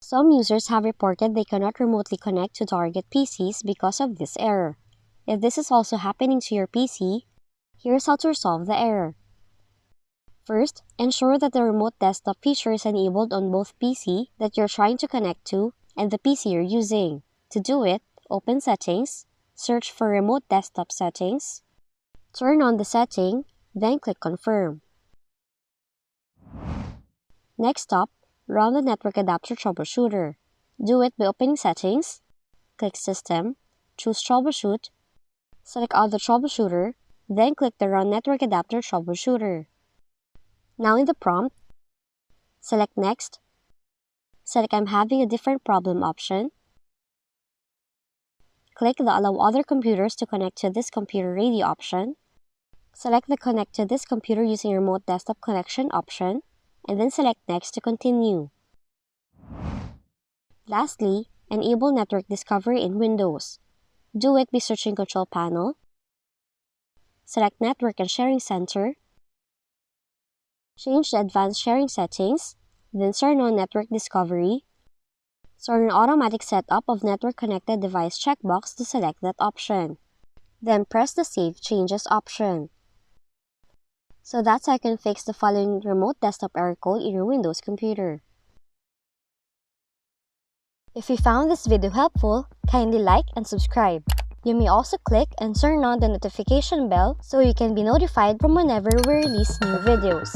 Some users have reported they cannot remotely connect to target PCs because of this error. If this is also happening to your PC, here's how to resolve the error. First, ensure that the remote desktop feature is enabled on both PC that you're trying to connect to and the PC you're using. To do it, open Settings, search for Remote Desktop Settings, turn on the setting, then click Confirm. Next up, run the Network Adapter Troubleshooter. Do it by opening Settings, click System, choose Troubleshoot, select Other Troubleshooter, then click the Run Network Adapter Troubleshooter. Now in the prompt, select Next, select I'm having a different problem option, click the Allow other computers to connect to this computer radio option, select the Connect to this computer using remote desktop connection option, and then select Next to continue. Lastly, enable Network Discovery in Windows. Do it by searching Control Panel, select Network and Sharing Center, change the Advanced Sharing settings, then turn on Network Discovery, turn on Automatic Setup of Network Connected Device checkbox to select that option. Then press the Save Changes option. So that's how you can fix the following remote desktop error code in your Windows computer. If you found this video helpful, kindly like and subscribe. You may also click and turn on the notification bell so you can be notified from whenever we release new videos.